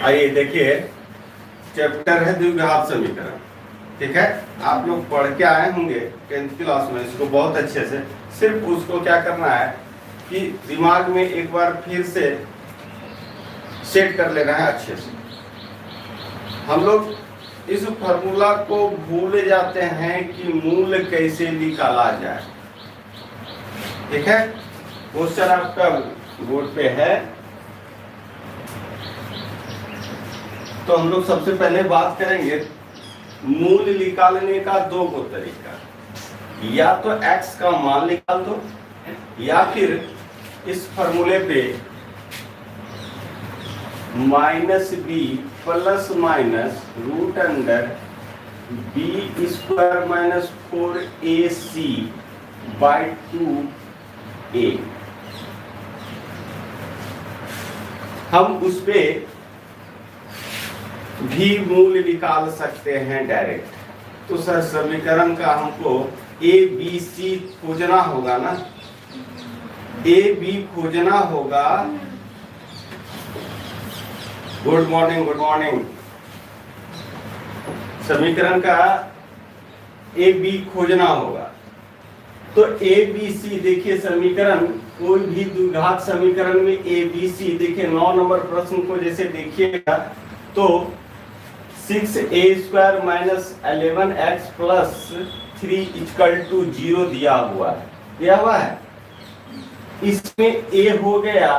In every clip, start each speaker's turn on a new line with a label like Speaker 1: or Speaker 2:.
Speaker 1: आइए देखिए, चैप्टर है द्विघात समीकरण। ठीक है, आप लोग पढ़ के आए होंगे 10th क्लास में इसको बहुत अच्छे से। सिर्फ उसको क्या करना है कि दिमाग में एक बार फिर से सेट कर लेना है अच्छे से। हम लोग इस फॉर्मूला को भूल जाते हैं कि मूल कैसे निकाला जाए। ठीक है, क्वेश्चन आपका बोर्ड पे है। तो हम लोग सबसे पहले बात करेंगे मूल निकालने का दो गो तरीका। या तो x का मान निकाल दो, या फिर इस फॉर्मूले पे -b plus minus root under b square minus 4ac by 2a। हम उस पे भी मूल निकाल सकते हैं डायरेक्ट। तो सर समीकरण का हमको ए बी सी खोजना होगा ना, ए बी खोजना होगा। Good morning, good morning. समीकरण का ए बी खोजना होगा। तो ए बी सी देखिए, समीकरण कोई भी द्विघात समीकरण में ए बी सी देखिए 9 नंबर प्रश्न को जैसे देखिएगा तो 6a square minus 11x plus 3 equal to 0 दिया हुआ है। इसमें a हो गया,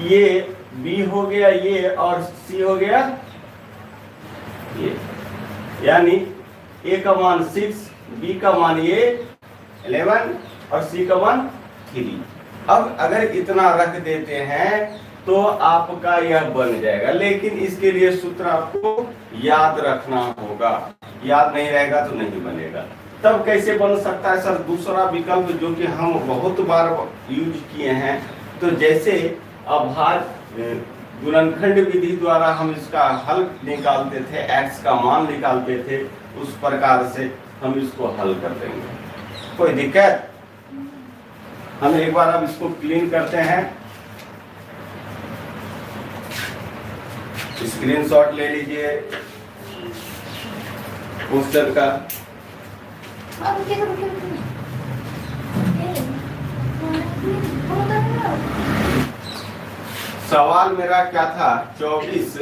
Speaker 1: ये b हो गया, ये और c हो गया ये। यानी a का मान 6, b का मान ये 11 और c का मान 3। अब अगर इतना रख देते हैं तो आपका यह बन जाएगा, लेकिन इसके लिए सूत्र आपको याद रखना होगा। याद नहीं रहेगा तो नहीं बनेगा। तब कैसे बन सकता है सर? दूसरा विकल्प जो कि हम बहुत बार यूज किए हैं, तो जैसे अभाज्य गुणनखंड विधि द्वारा हम इसका हल निकालते थे, x का मान निकालते थे, उस प्रकार से हम इसको हल कर देंगे। कोई दिक्कत? हम एक बार अब इसको क्लीन करते हैं। स्क्रीनशॉट ले लीजिए पोस्टर का। सवाल मेरा क्या था? 24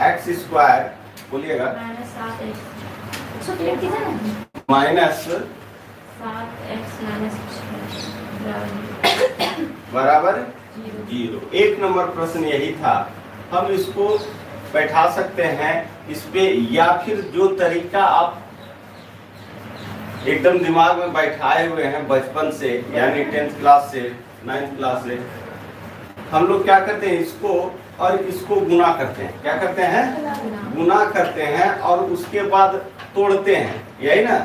Speaker 1: x स्क्वायर, बोलिएगा, माइनस 7x बराबर 0। 1 नंबर प्रश्न यही था। हम इसको बैठा सकते हैं इस पे, या फिर जो तरीका आप एकदम दिमाग में बैठाए हुए हैं बचपन से, यानी 10th क्लास से 9th क्लास से, हम लोग क्या करते हैं, इसको और इसको गुना करते हैं। क्या करते हैं? गुना करते हैं और उसके बाद तोड़ते हैं, यही ना।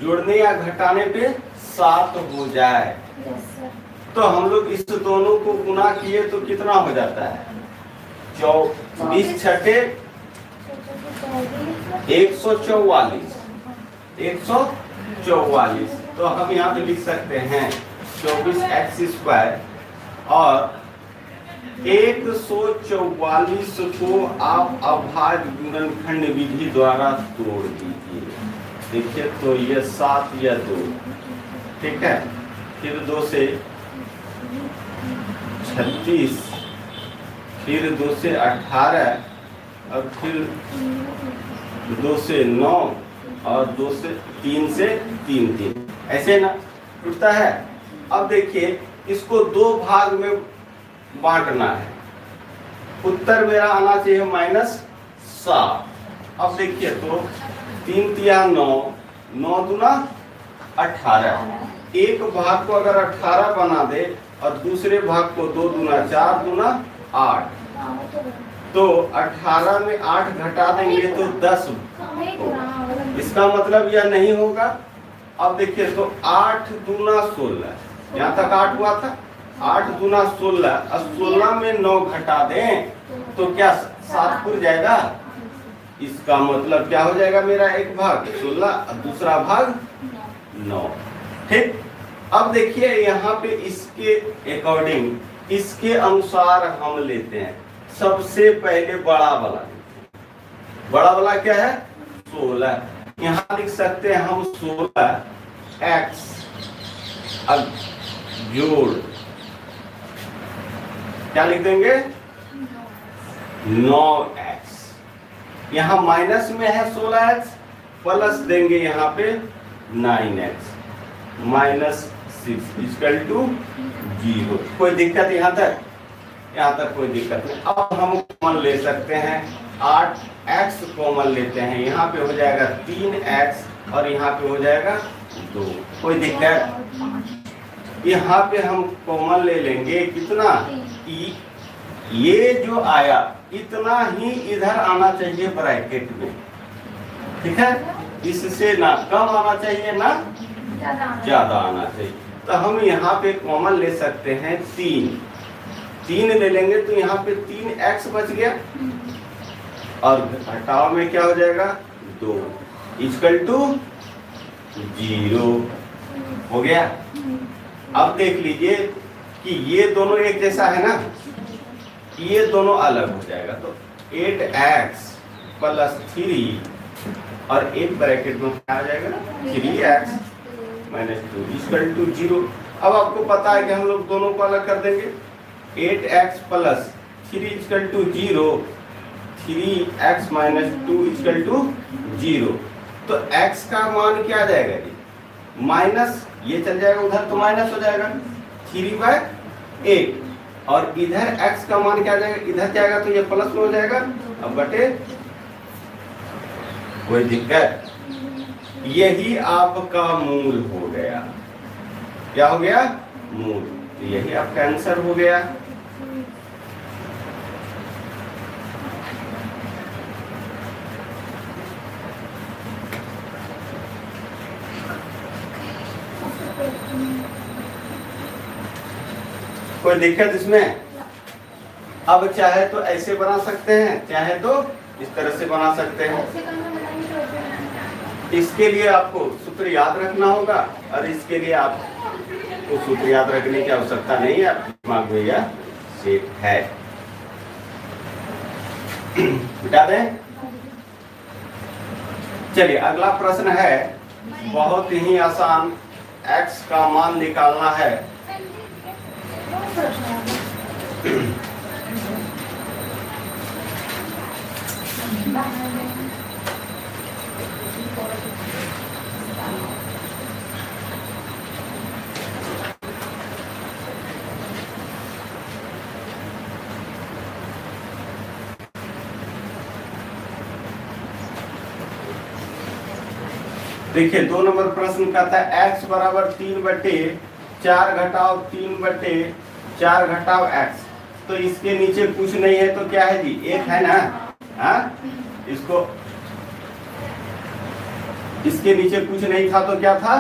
Speaker 1: जोड़ने या घटाने पे 7 हो जाए तो हम लोग इस दोनों को गुना किए तो कितना हो जाता है? 24 छठे 144। 144। तो हम यहाँ पे लिख सकते हैं 24x स्क्वायर, और 144 को आप अभाज्य गुणनखंड विधि द्वारा तोड़ दीजिए। देखिए तो ये 7 या 2, ठीक है। फिर 2 से 36, फिर 2 से 18, और फिर 2 से 9, और 2 से 3 से 3, ऐसे ना टूटता है। अब देखिए इसको 2 भाग में बांटना है। उत्तर मेरा आना चाहिए -7। अब देखिए तो 3 तिया 9, 9 दूना 18। एक भाग को अगर 18 बना दे और दूसरे भाग को 2 दूना 4 दूना 8, तो 18 में 8 घटा देंगे तो 10। इसका मतलब यह नहीं होगा। अब देखिए तो 8 दूना 16, यहाँ तक 8 हुआ था। 8 दूना 16, और 16 में 9 घटा दें तो क्या 7 पुर जाएगा? इसका मतलब क्या हो जाएगा? मेरा एक भाग 16 और दूसरा भाग 9। ठीक, अब देखिए यहाँ पे इसके अकॉर्डिंग, इसके अनुसार हम लेते हैं। सबसे पहले बड़ा वाला, बड़ा वाला क्या है 16। यहाँ लिख सकते हैं हम 16x अब जोड़ क्या लिख देंगे 9x। यहाँ माइनस में है 16x, प्लस देंगे यहाँ पे 9x माइनस 6 इक्वल टू 0। कोई दिक्कत यहाँ तक? यहाँ तक कोई दिक्कत नहीं। अब हम कॉमन ले सकते हैं, 8x कॉमन लेते हैं, यहाँ पे हो जाएगा 3x और यहाँ पे हो जाएगा 2। कोई दिक्कत? यहाँ पे हम कॉमन ले लेंगे कितना, ये जो आया इतना ही इधर आना चाहिए ब्रैकेट में, ठीक है? इससे ना कम आना चाहिए ना ज्यादा आना चाहिए। तो हम यहाँ पे कॉमन ले सकते हैं 3 ले लेंगे तो यहाँ पे 3x बच गया और घटाव में क्या हो जाएगा 2 इक्वल टू 0 हो गया। अब देख लीजिए कि ये दोनों एक जैसा है ना, ये दोनों अलग हो जाएगा। तो 8x प्लस 3 और एक ब्रैकेट में क्या आ जाएगा 3x माइनस 2 इक्वल टू 0। अब आपको पता है कि हम लोग दोनों को अलग कर देंगे। 8x plus 3 equal to 0, 3x minus 2 equal to 0। तो x का मान क्या आ जाएगा जी माइनस, ये चल जाएगा उधर तो माइनस हो जाएगा 3/8 और इधर x का मान क्या आ जाएगा, इधर जाएगा तो ये प्लस में हो जाएगा अब बटे। कोई दिक्कत? यही आपका मूल हो गया। क्या हो गया? मूल। तो यही आपका आंसर हो गया। कोई दिक्कत इसमें? अब चाहे तो ऐसे बना सकते हैं, चाहे तो इस तरह से बना सकते हैं। इसके लिए आपको सूत्र याद रखना होगा और इसके लिए आपको सूत्र याद रखने की आवश्यकता नहीं है, आपके दिमाग में यह सेट है। बिठा दें? चलिए अगला प्रश्न है, बहुत ही आसान, x का मान निकालना है। देखिए 2 नंबर प्रश्न कहता है x बराबर 3/4 घटाव 3/4 घटाव x। तो इसके नीचे कुछ नहीं है तो क्या है जी, एक है ना? हाँ, इसको इसके नीचे कुछ नहीं था तो क्या था,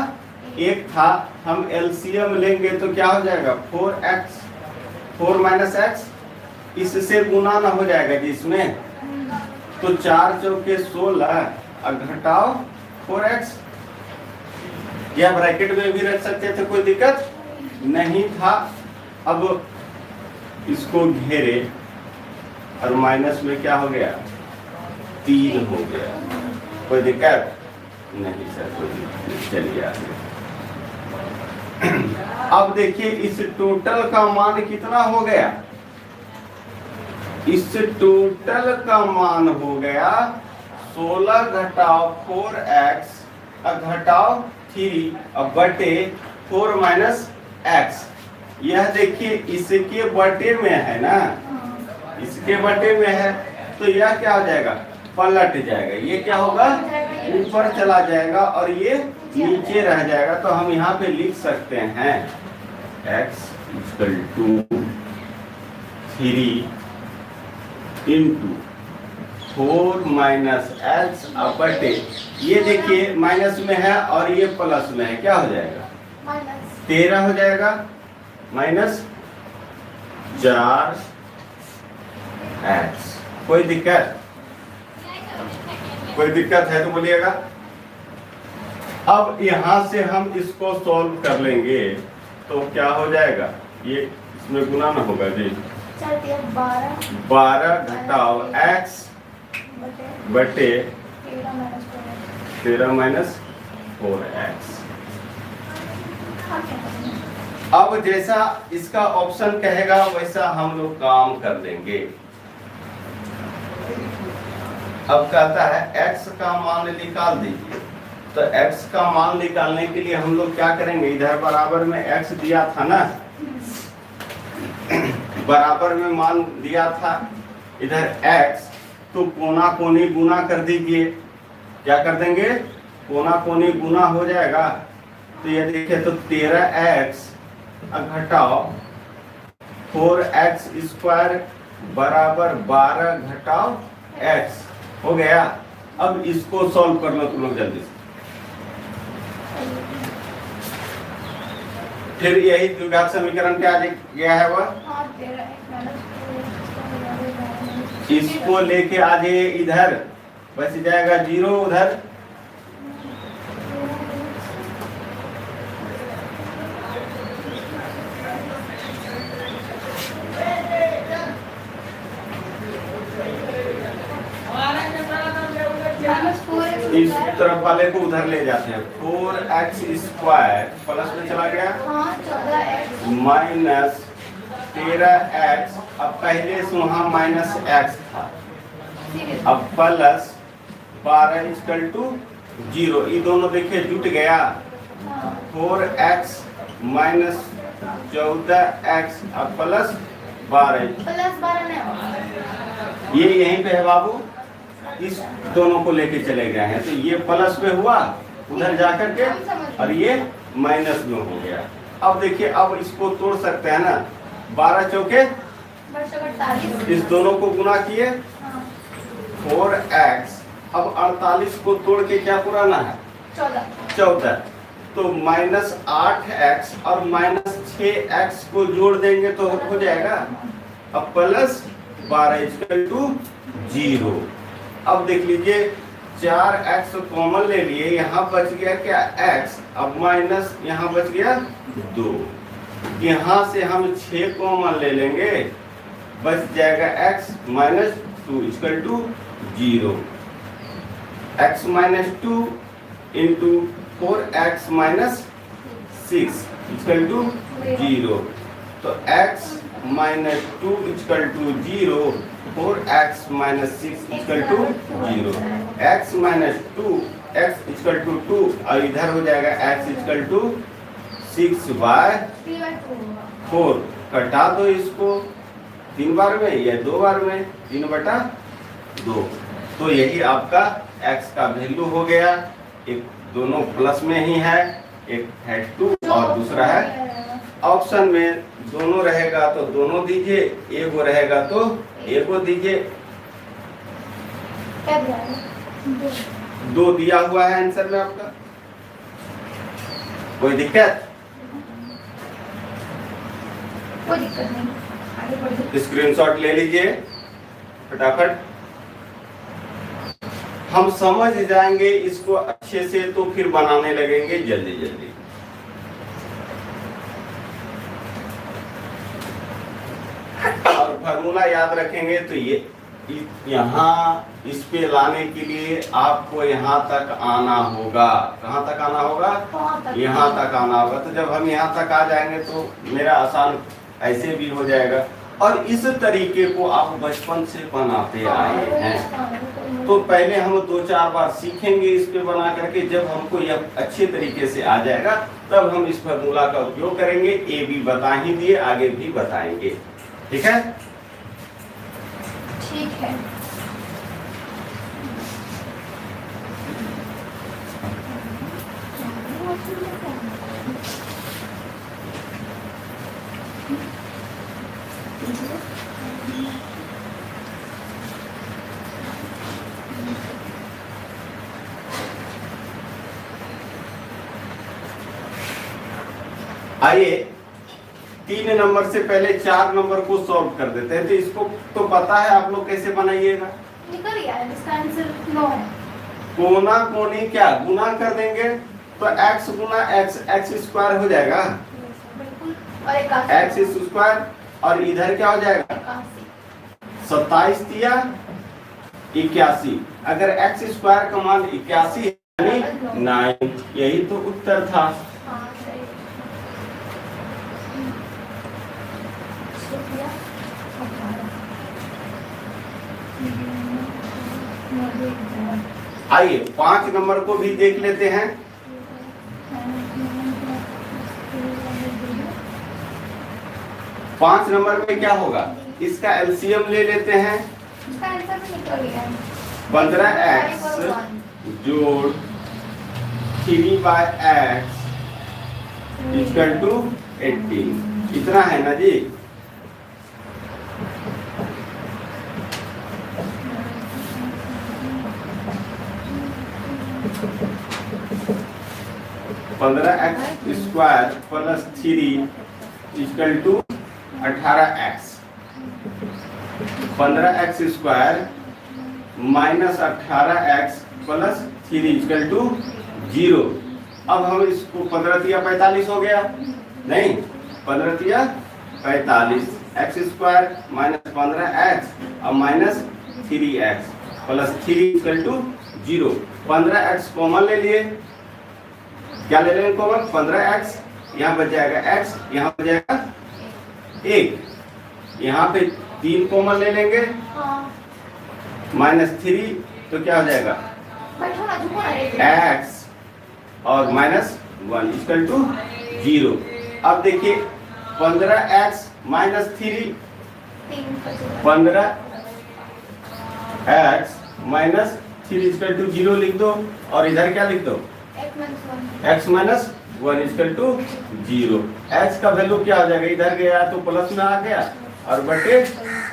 Speaker 1: एक था। हम एलसीएम लेंगे तो क्या हो जाएगा 4x, 4 माइनस x, इससे गुना ना हो जाएगा जी इसमें। तो 4 चौके 16 और घटाव 4x, या ब्रैकेट में भी रख सकते थे, कोई दिक्कत नहीं था। अब इसको घेरे और माइनस में क्या हो गया 3 हो गया। कोई दिक्कत नहीं सर, कोई दिक्कत नहीं। चलिए आगे। अब देखिए इस टोटल का मान कितना हो गया, इस टोटल का मान हो गया 16 घटाव 4x घटाव 3 अब बटे 4 माइनस x। यह देखिए इसके बटे में है ना, इसके बटे में है तो यह क्या हो जाएगा, पलट जाएगा। ये क्या होगा, ऊपर चला जाएगा और ये नीचे रह जाएगा। तो हम यहाँ पे लिख सकते हैं x equal to 3 into 4 minus x बटे, ये देखिए माइनस में है और ये प्लस में है, क्या हो जाएगा 13 हो जाएगा माइनस 4x। कोई दिक्कत? कोई दिक्कत है तो बोलिएगा। अब यहां से हम इसको सॉल्व कर लेंगे तो क्या हो जाएगा, ये इसमें गुना ना होगा जी, 12 घटाओ x बटे 13 माइनस 4x। अब जैसा इसका ऑप्शन कहेगा वैसा हम लोग काम कर लेंगे। अब कहता है x का मान निकाल दीजिए, तो x का मान निकालने के लिए हम लोग क्या करेंगे, इधर बराबर में x दिया था ना, बराबर में मान दिया था इधर x, तो कोना कोनी गुना कर दीजिए। क्या कर देंगे, कोना कोनी गुना हो जाएगा। तो ये देखिए, तो 13x घटाओ 4x स्क्वायर बराबर 12 घटाओ x हो गया। अब इसको सॉल्व कर लो तुम लोग जल्दी से। फिर यही द्विघात समीकरण क्या आ गया है वह, इसको लेके आ जाइए इधर, बच जाएगा 0 उधर। इस तरफ वाले को उधर ले जाते हैं, 4x स्क्वायर प्लस में चला गया माइनस 13x। अब पहले से वहां माइनस x था, अब प्लस 12 इक्वल टू 0। ये दोनों देखिए जुट गया, 4x माइनस 14x अब प्लस 12। ये यहीं पे है बाबू, इस दोनों को लेके चले गए हैं, तो ये प्लस में हुआ उधर जाकर के और ये माइनस में हो गया। अब देखिए, अब इसको तोड़ सकते हैं ना, 12 चौके इस दोनों को गुना किए 4x। अब 48 को तोड़ के क्या पुराना है, 14। तो माइनस 8x और माइनस 6x को जोड़ देंगे तो हो जाएगा, अब प्लस 12 इक्वल टू 0। अब देख लीजिए, 4x कॉमन ले लिए, यहाँ बच गया क्या x, अब माइनस यहाँ बच गया 2। यहाँ से हम 6 कॉमन ले लेंगे, बच जाएगा x minus 2 equal to 0। x minus 2 into 4x minus 6 equal to 0। तो x minus 2 equal to 0, 4x minus 6 equal to 0। x minus 2 x equal to 2 और इधर हो जाएगा x इक्वल टू 6/4। कटा दो इसको 3 बार में या 2 बार में, 3/2। तो यही आपका x का वैल्यू हो गया। एक दोनों प्लस में ही है, एक है 2 और दूसरा है ऑप्शन में। दोनों रहेगा तो दोनों दीजिए, एक वो रहेगा तो एक को दीजिए। 2 दिया हुआ है आंसर में आपका, कोई दिक्कत?
Speaker 2: कोई दिक्कत नहीं, आगे बढ़िए।
Speaker 1: स्क्रीनशॉट ले लीजिए फटाफट। हम समझ जाएंगे इसको अच्छे से तो फिर बनाने लगेंगे जल्दी जल्दी। और फार्मूला याद रखेंगे तो ये यहाँ इस पे लाने के लिए आपको यहाँ तक आना होगा। कहाँ तक आना होगा? यहाँ तक आना होगा। तो जब हम यहाँ तक आ जाएंगे तो मेरा आसान ऐसे भी हो जाएगा। और इस तरीके को आप बचपन से बनाते आए हैं, तो पहले हम 2-4 बार सीखेंगे इस पे बना करके। जब हमको यह अच्छे तरीके से आ जाएगा तब हम इस फार्मूला का उपयोग करेंगे। ए बी बता ही दिए, आगे भी बताएंगे। ठीक है?
Speaker 2: ठीक है।
Speaker 1: आइए 3 नंबर से पहले 4 नंबर को सॉल्व कर देते हैं। तो इसको तो पता है आप लोग कैसे बनाइएगा।
Speaker 2: निकल गया, इसका आंसर 9 है।
Speaker 1: कोना कोनी क्या गुना कर देंगे, तो x गुना x स्क्वायर हो जाएगा,
Speaker 2: बिल्कुल। और 81
Speaker 1: x स्क्वायर, और इधर क्या हो जाएगा 27 दिया 81। अगर x स्क्वायर का मान 81 यानी 9, यही तो उत्तर था।
Speaker 2: हाँ, सही।
Speaker 1: आइए 5 नंबर को भी देख लेते हैं। 5 नंबर में क्या होगा, इसका एलसीएम ले लेते हैं।
Speaker 2: इसका आंसर भी निकल गया।
Speaker 1: 15x जोड़ 3/x इक्वल टू 18, इतना है ना जी। पंद्रह x square plus 3 equal to 18x। 15x square minus 18x plus 3 equal to 0। अब हम इसको 15×45 हो गया, नहीं 15×45 x स्क्वायर माइनस 15x और minus 3x plus 3 equal to 0। 15x common ले लिए, क्या ले लेंगे कॉमन, 15x, यहाँ बच जाएगा x, यहाँ बच जाएगा 1, यहाँ पे 3 कॉमन ले लेंगे, माइनस 3, तो क्या हो जाएगा x और माइनस 1 इक्वल टू 0। अब देखिए 15x minus 3, 15x minus 3 equal to 0 लिख दो, और इधर क्या लिख दो, x minus 1 equal to 0। x का वैल्यू क्या हो जाएगा, इधर गया तो प्लस में आ गया, और बटे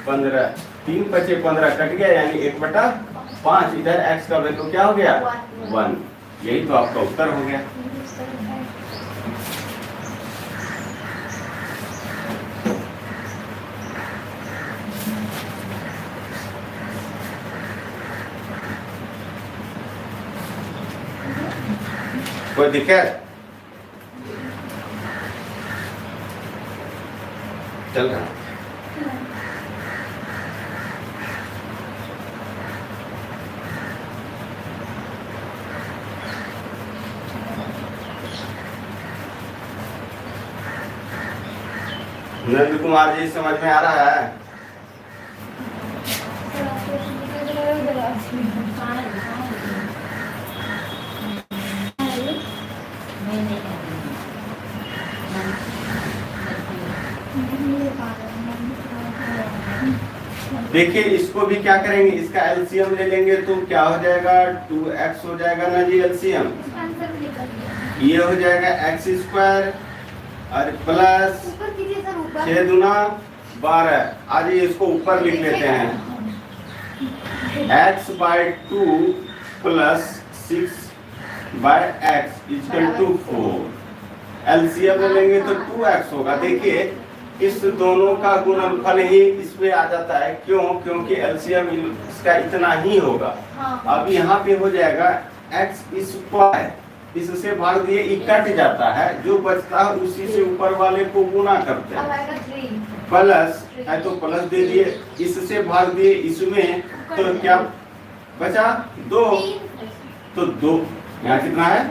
Speaker 1: 15, 3 बचे 15 कट गया, यानी 1/5। इधर x का वैल्यू क्या हो गया 1। यही तो आपका उत्तर हो गया। कोई दिक्कत, चल रहा नंद कुमार जी, समझ में आ रहा है? देखिए इसको भी क्या करेंगे, इसका एलसीएम ले लेंगे तो क्या हो जाएगा, 2x हो जाएगा ना जी एलसीएम। ये हो जाएगा x स्क्वायर और प्लस 6 दूना 12। आज इसको ऊपर लिख लेते हैं, x/2 plus 6/x equal to 4। LCM ले लेंगे तो 2x होगा। देखिए इस दोनों का गुणनफल ही इसमें आ जाता है, क्यों, क्योंकि एलसीएम इसका इतना ही होगा। अब यहाँ पे हो जाएगा x स्क्वायर, इससे भाग दिए ये कट जाता है, जो बचता है उसी से ऊपर वाले को गुना करते हैं, प्लस है तो प्लस दे दिए, इससे भाग दिए इसमें, तो क्या बचा 2, तो 2 यहाँ कितना है,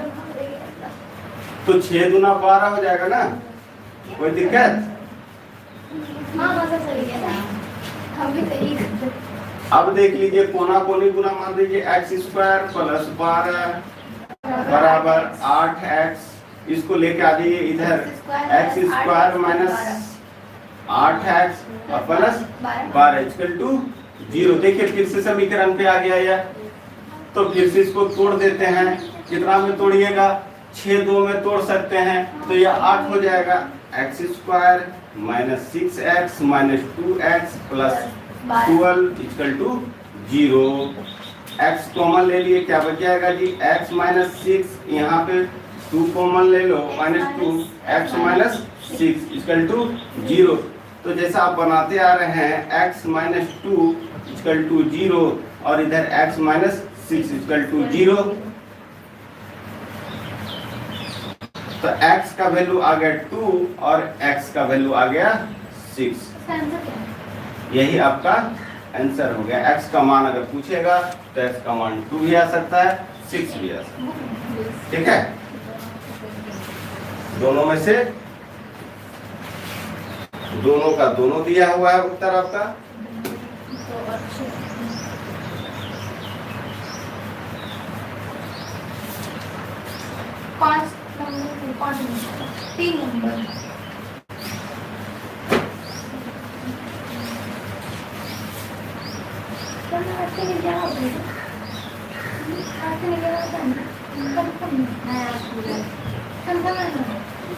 Speaker 1: तो 6 दूना 12 हो जाएगा ना। कोई दिक्कत? अब देख लीजिए कोना कोनी गुना मान लीजिए, x स्क्वायर प्लस 12 बराबर 8x। इसको लेके आ जाइए इधर, x स्क्वायर माइनस 8x और प्लस 12 इक्वल टू 0। देखिए फिर से समीकरण पे आ गया यह, तो फिर से इसको तोड़ देते हैं। कितना में तोड़िएगा, 6 2 में तोड़ सकते हैं, तो यह 8 हो जाएगा। x square minus 6x minus 2x plus 12 equal to 0। x common ले लिए, क्या बच जाएगा जी, x माइनस 6, यहाँ पे 2 कॉमन ले लो, minus 2, x minus 6 equal to 0। तो जैसा आप बनाते आ रहे हैं, x माइनस 2 इक्वल टू 0 और इधर x माइनस 6 इक्वल टू 0। तो x का वैल्यू आ गया 2 और x का वैल्यू आ गया 6।
Speaker 2: इसका आंसर क्या है?
Speaker 1: यही आपका आंसर हो गया। x का मान अगर पूछेगा तो x का मान 2 भी आ सकता है, 6 भी आ सकता है। ठीक है, दोनों में से दोनों का दोनों दिया हुआ है उत्तर आपका।
Speaker 2: तो अच्छे 5 नंबर 5 नंबर 3 नंबर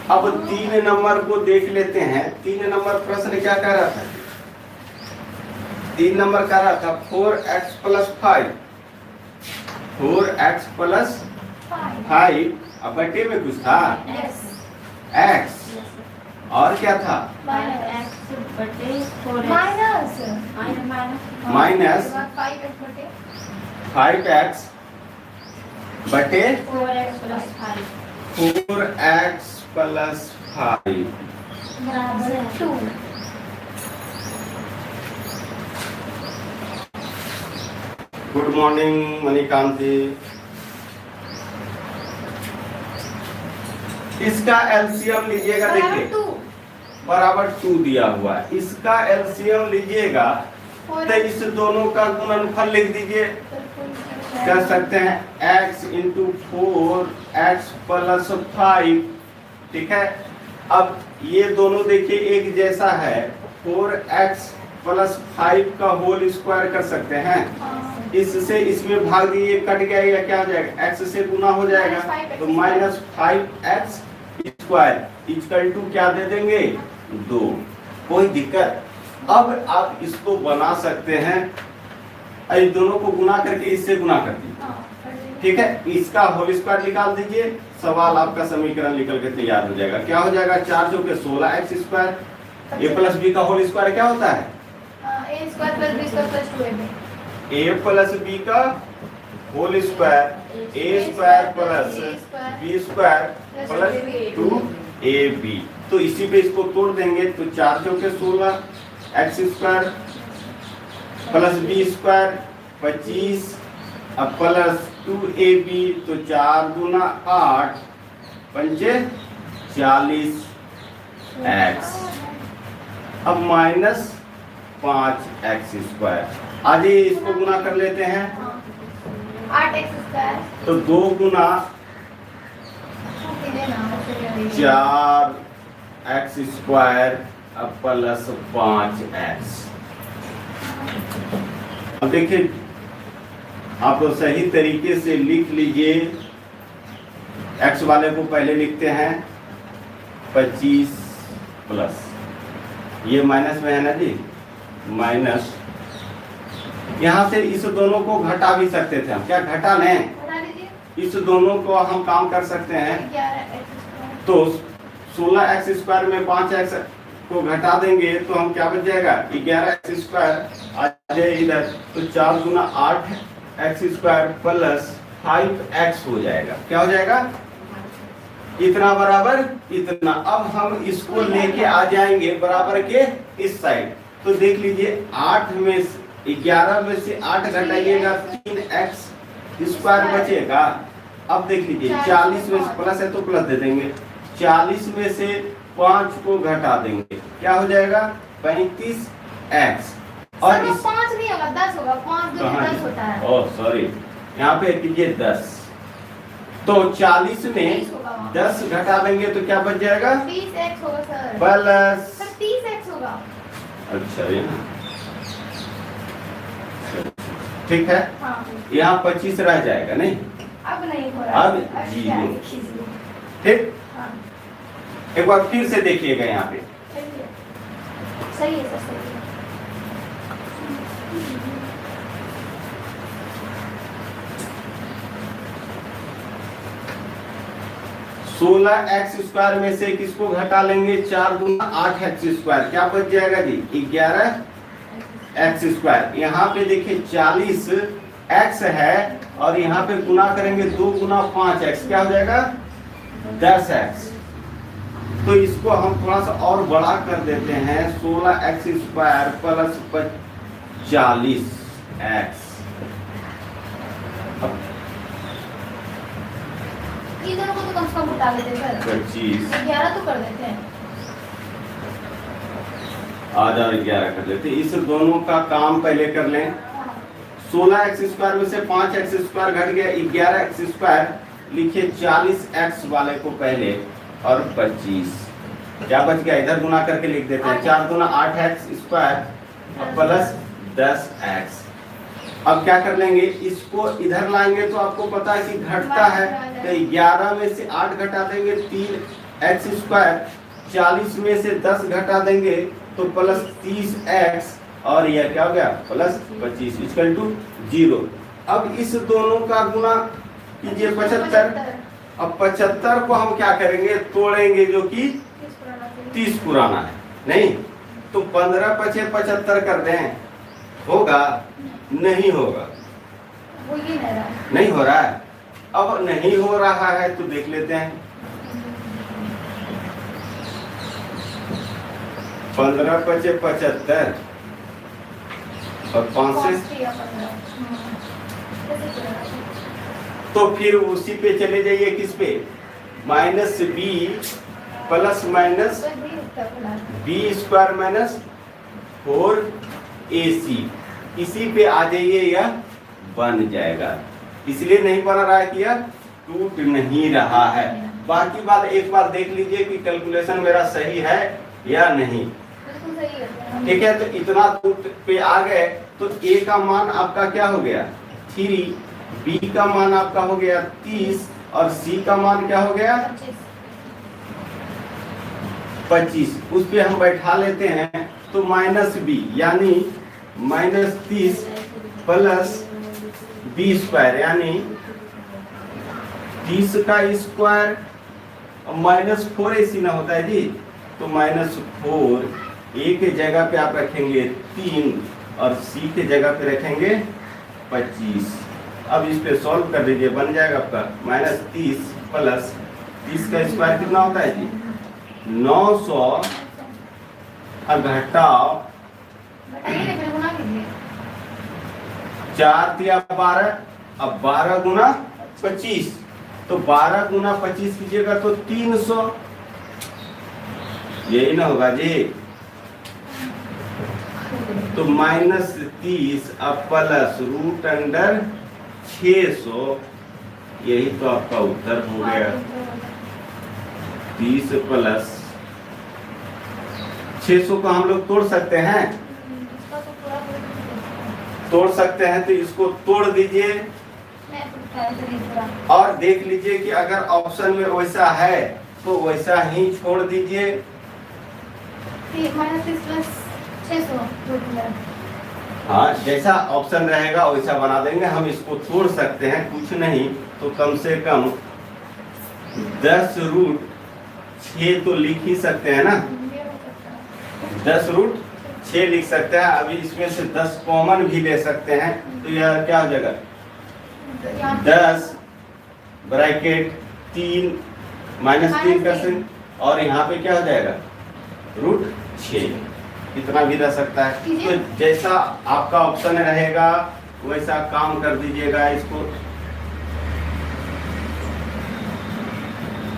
Speaker 1: अब 3 नंबर को देख लेते हैं। 3 नंबर प्रश्न क्या कह रहा था? 3 नंबर कह रहा था 4x + 5, 4x + 5 अब बटे में कुछ था x और क्या था
Speaker 2: माइनस
Speaker 1: माइनस 5x बटे 4x + 5
Speaker 2: बराबर 2।
Speaker 1: Good morning Manikanti. इसका एलसीएम लीजिएगा, देखिए बराबर 2 दिया हुआ है। इसका एलसीएम लीजिएगा तो इस दोनों का गुणनफल लिख दीजिए। कह सकते हैं x × 4x + 5। ठीक है, अब ये दोनों देखिए एक जैसा है। 4x + 5 का होल स्क्वायर कर सकते हैं। इससे इसमें भाग दिए, कट गया या क्या हो जाएगा, x से गुना हो जाएगा तो -5x² = क्या दे देंगे 2। कोई दिक्कत? अब आप इसको बना सकते हैं, इस दोनों को गुना करके इससे गुना कर दीजिए। ठीक है, इसका होल स्क्वायर निकाल दीजिए, सवाल आपका समीकरण निकल के तैयार हो जाएगा। क्या हो जाएगा 4 × 16x²। a + b का होल स्क्वायर क्या होता है
Speaker 2: a² + b² + 2ab।
Speaker 1: a + b का whole square a² + b² + 2ab। तो इसी पे इसको तोड़ देंगे तो 4 × 16 x² + b² 25 अब प्लस 2ab तो 4 × 8 × 40x। अब -5x²। आज इसको गुना कर लेते हैं
Speaker 2: 8x²
Speaker 1: तो 2 × 4x² अब + 5x। अब देखिए आप तो सही तरीके से लिख लीजिए। x वाले को पहले लिखते हैं 25 प्लस, ये माइनस में है ना जी, माइनस। यहाँ से इस दोनों को घटा भी सकते थे हम, क्या घटा लें, इस दोनों को हम काम कर सकते हैं। तो 16x² में 5x को घटा देंगे तो हम क्या बच जाएगा 11x² आ जाए इधर, तो 4 × 8x² + 5x हो जाएगा। क्या हो जाएगा इतना बराबर इतना। अब हम इसको लेके आ जाएंगे बराबर के इस साइड। तो देख लीजिए 11 में से 8 घटाइएगा 3x² बचेगा। अब देख लीजिए 40 में से प्लस है तो प्लस दे देंगे, 40 में से 5 को घटा देंगे, क्या हो जाएगा 35x। और इस
Speaker 2: 5 नहीं होगा 10 होगा, 5 2 10 होता है।
Speaker 1: ओह सॉरी, यहाँ पे कीजिए 10, तो 40 में 10 घटा देंगे तो क्या बच जाएगा
Speaker 2: 30x होगा सर,
Speaker 1: प्लस
Speaker 2: सर 30x होगा।
Speaker 1: अच्छा ये ना ठीक है।
Speaker 2: हाँ
Speaker 1: यहाँ 25 रह जाएगा नहीं,
Speaker 2: अब नहीं हो रहा
Speaker 1: अब
Speaker 2: है,
Speaker 1: जीरो।
Speaker 2: क्या कीजिए।
Speaker 1: ठीक।
Speaker 2: हाँ
Speaker 1: एक बार फिर से देखिएगा यहाँ पे
Speaker 2: सही है सर, सही है।
Speaker 1: 16x² में से किसको घटा लेंगे 4 × 8x², क्या बच जाएगा जी 11x²। यहाँ पे देखिए 40x है और यहाँ पे गुना करेंगे 2 × 5x, क्या हो जाएगा 10x। तो इसको हम थोड़ा सा और बड़ा कर देते हैं, 16x² प्लस 40x।
Speaker 2: ये दोनों को तो कम से कम उठा लेते हैं सर।
Speaker 1: 25
Speaker 2: 11 तो कर देते हैं।
Speaker 1: आज और 11 कर लेते हैं। इस दोनों का काम पहले कर लें। 16x² में से 5x² घट गया, 11x²। लिखिए 40x वाले को पहले और 25 क्या बच गया, इधर गुना करके लिख देते हैं। 4 दूना 8x² प्लस 10x। अब क्या कर लेंगे, इसको इधर लाएंगे तो आपको पता है कि घटता है, तो 11 में से 8 घटा देंगे 3x², 40 में से 10 घटा देंगे तो प्लस 30x, और यह क्या हो गया प्लस 25 इक्वल टू 0। अब इस दोनों का गुना कीजिए 75। अब 75 को हम क्या करेंगे, तोड़ेंगे, जो कि 30 पुराना है, नहीं तो 15 पचे 75 कर दें, होगा नहीं होगा,
Speaker 2: वो ये नहीं रहा।
Speaker 1: नहीं हो रहा है। अब नहीं हो रहा है तो देख लेते हैं, 15 पचे 75 और 5 से, तो फिर उसी पे चले जाइए, किस पे, -b plus minus b² minus 4ac, इसी पे आ जाइए, यह बन जाएगा। इसलिए नहीं बन रहा है कि यह टूट नहीं रहा है। बाकी बात एक बार देख लीजिए कि कैलकुलेशन मेरा सही है या नहीं। ठीक है, तो इतना टूट पे आ गए तो a का मान आपका क्या हो गया 3, b का मान आपका हो गया 30 और c का मान क्या हो गया 25। उस पे हम बैठा लेते हैं तो -b यानी -30 प्लस b² यानी 30 का स्क्वायर -4ac ना होता है जी, तो -4, a के जगह पे आप रखेंगे 3 और c के जगह पे रखेंगे 25। अब इस पे सॉल्व कर दीजिए, बन जाएगा आपका -30 प्लस 30 का स्क्वायर कितना होता है जी 900 घटाओ 4 दिया 12, अब 12 गुना 25, तो 12 गुना 25 कीजिएगा तो 300, यही ना होगा जी। तो -30 अब प्लस √600, यही तो आपका उत्तर हो गया। 30 प्लस 600 को हम लोग तोड़ सकते हैं, तोड़ सकते हैं, तो इसको तोड़ दीजिए और देख लीजिए कि अगर ऑप्शन में वैसा है तो वैसा ही छोड़ दीजिए। हाँ, जैसा ऑप्शन रहेगा वैसा बना देंगे। हम इसको तोड़ सकते हैं, कुछ नहीं तो कम से कम 10√6 तो लिख ही सकते हैं ना, 10√6 लिख सकते हैं। अभी इसमें से 10 कॉमन भी ले सकते हैं, तो यह क्या हो जाएगा 10 ब्रैकेट 3 -3 %, और यहाँ पे क्या हो जाएगा √6, इतना भी रह सकता है। तो जैसा आपका ऑप्शन रहेगा वैसा काम कर दीजिएगा। इसको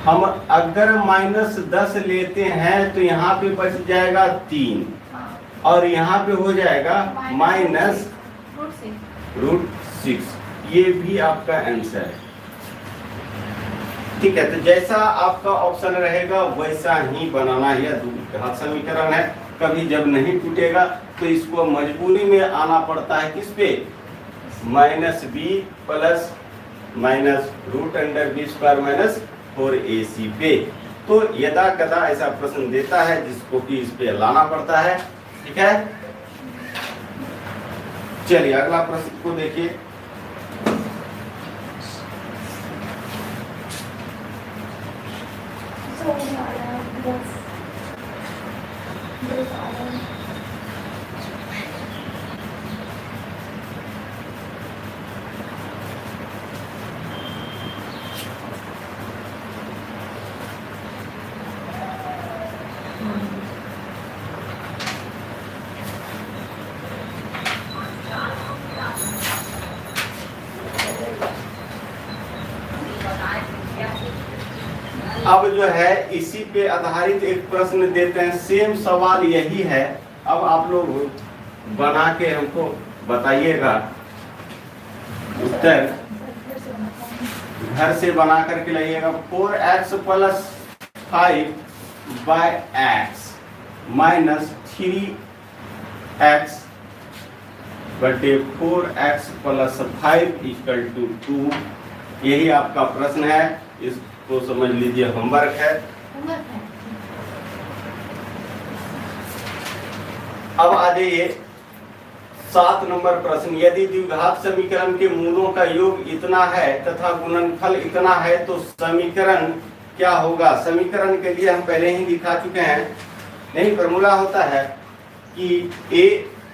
Speaker 1: हम अगर -10 लेते हैं तो यहाँ पे बच जाएगा 3 और यहाँ पे हो जाएगा -√6, ये भी आपका आंसर है। ठीक है, तो जैसा आपका ऑप्शन रहेगा वैसा ही बनाना, यह द्विघात समीकरण है। कभी जब नहीं टूटेगा तो इसको मजबूरी में आना पड़ता है, किस पे, -b प्लस -√b² -4ac पे। तो यदा कदा ऐसा प्रश्न देता है जिसको कि इस पे लाना पड़ता है। ठीक है, चलिए अगला प्रश्न को देखिए। अब जो है इसी पे आधारित एक प्रश्न देते हैं, सेम सवाल यही है। अब आप लोग बना के हमको बताइएगा उत्तर, घर से बना करके लाइएगा। 4x plus 5 bye x minus 3x बटे 4x प्लस 5 इक्वल टू 2। यही आपका प्रश्न है, इसको समझ लीजिए होमवर्क है। अब आ जाइए 7 नंबर प्रश्न। यदि द्विघात समीकरण के मूलों का योग इतना है तथा गुणनफल इतना है तो समीकरण क्या होगा। समीकरण के लिए हम पहले ही दिखा चुके हैं, नहीं फॉर्मूला होता है कि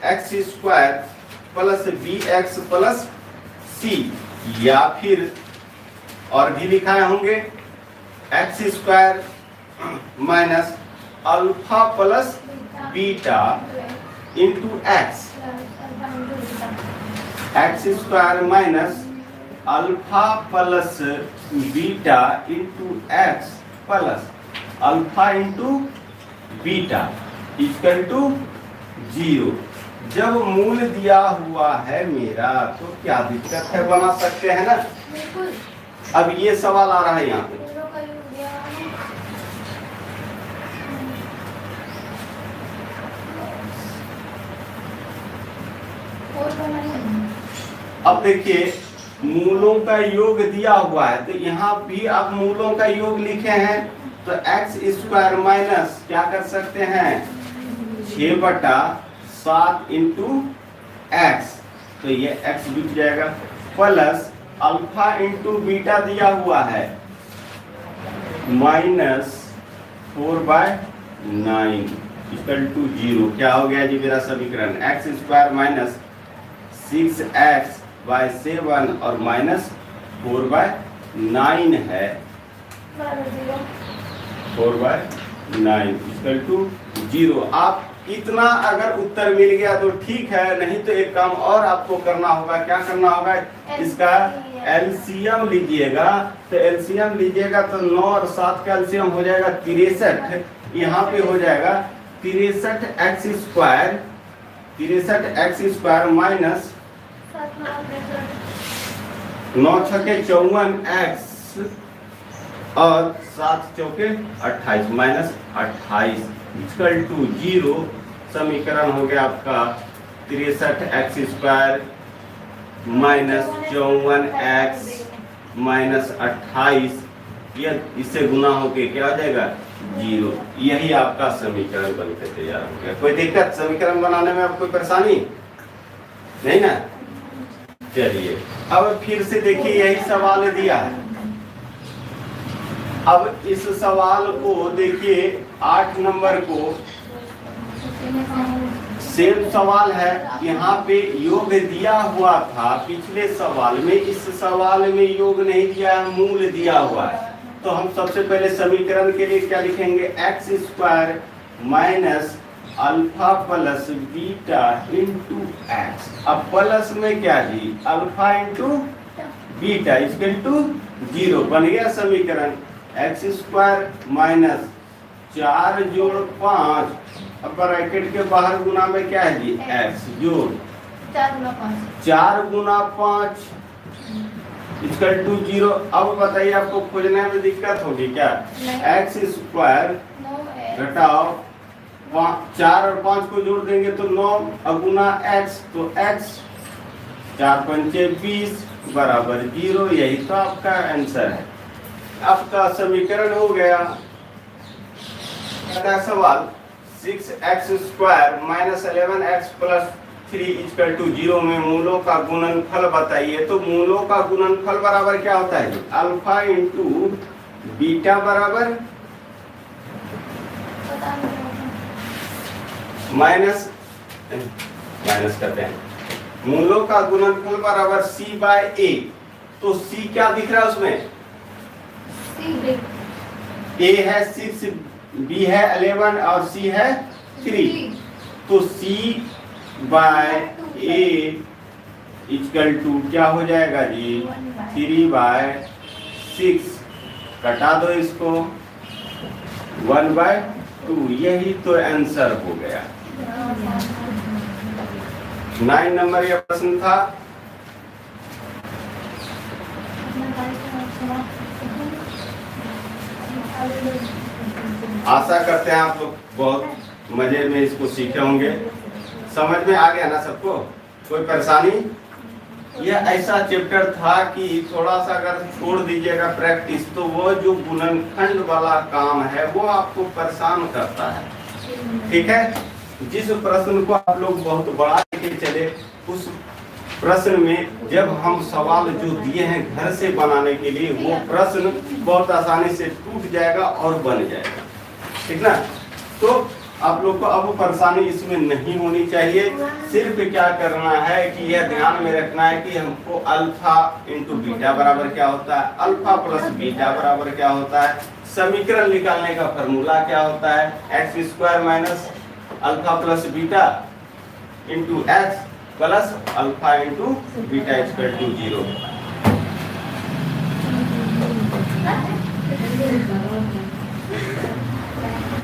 Speaker 1: ax² plus bx plus c, या फिर और भी लिखाए होंगे x² minus alpha plus beta into x, x² minus alpha plus beta into x plus alpha into beta equal to 0। जब मूल दिया हुआ है मेरा तो क्या दिक्कत है, बना सकते हैं ना।
Speaker 2: बिल्कुल।
Speaker 1: अब ये सवाल आ रहा है यहाँ पे, अब देखिए मूलों का योग दिया हुआ है तो यहाँ भी आप मूलों का योग लिखे हैं तो x² माइनस क्या कर सकते हैं 6/7 इंटू एक्स, तो ये x बिक जाएगा, प्लस अल्फा इंटू बीटा दिया हुआ है माइनस 4/9 इक्वल टू 0। क्या हो गया जी मेरा समीकरण, x² माइनस 6x/7 और माइनस 4/9 है, 4/9 इक्वल टू 0। आप इतना अगर उत्तर मिल गया तो ठीक है, नहीं तो एक काम और आपको करना होगा। क्या करना होगा, इसका एलसीएम लीजिएगा। तो एलसीएम लीजिएगा तो 9 और 7 का एलसीएम हो जाएगा 63। यहाँ पे हो जाएगा 63x² माइनस 9 छके 54x और 7 चौके 28 माइनस 28 इक्वल टू 0। समीकरण हो गया आपका 63x² माइनस 54x माइनस 28, ये इससे गुना होके क्या हो जाएगा 0। यही आपका समीकरण बनकर तैयार हो गया। कोई दिक्कत समीकरण बनाने में आपको परेशानी नहीं ना। चलिए अब फिर से देखिए, यही सवाल दिया है। अब इस सवाल को देखिए 8 नंबर को सेम सवाल है। यहाँ पे योग दिया हुआ था पिछले सवाल में, इस सवाल में योग नहीं दिया है, मूल दिया हुआ है। तो हम सबसे पहले समीकरण के लिए क्या लिखेंगे, x² minus alpha plus beta into एक्स। अब प्लस में क्या जी, alpha into beta equal to 0 बन गया समीकरण। x² माइनस 4 जोड़ 5, अब ब्रैकेट के बाहर गुना में क्या है जी x जोड़ 4 गुना 5 इक्वल टू 0। अब बताइए आपको खोजने में दिक्कत होगी क्या, x² घटाओ 4 और 5 को जोड़ देंगे तो 9 गुना x, तो x 4 पंचे 20 बराबर 0। यही तो आपका आंसर है। आपका समीकरण हो गया। सवाल 6x² minus 11x plus 3 equal to 0 में मूलों का गुणनफल बताइए। तो मूलों का गुणनफल बराबर क्या होता है, अल्फा इंटू बीटा बराबर माइनस करते हैं, मूलों का गुणनफल बराबर c/a। तो c क्या दिख रहा है उसमें, a है 6, बी है 11 और सी है 3, तो सी बाय ए इक्वल टू क्या हो जाएगा जी 3/6, कटा दो इसको 1/2, यही तो आंसर हो गया। 9 नंबर यह प्रश्न था। आशा करते हैं आप लोग बहुत मजे में इसको सीखे होंगे, समझ में आ गया ना सबको, कोई परेशानी? यह ऐसा चैप्टर था कि थोड़ा सा अगर छोड़ दीजिएगा प्रैक्टिस तो वो जो गुणनखंड वाला काम है वो आपको परेशान करता है, ठीक है। जिस प्रश्न को आप लोग बहुत बड़ा लेके चले, उस प्रश्न में जब हम सवाल जो दिए हैं घर से बनाने के लिए, वो प्रश्न बहुत आसानी से टूट जाएगा और बन जाएगा, ठीक ना। तो आप लोग को अब परेशानी इसमें नहीं होनी चाहिए। सिर्फ क्या करना है कि यह ध्यान में रखना है कि हमको अल्फा इंटू बीटा बराबर क्या होता है, अल्फा प्लस बीटा बराबर क्या होता है, समीकरण निकालने का फॉर्मूला क्या होता है, x² minus alpha plus beta into x plus alpha into beta equal to 0।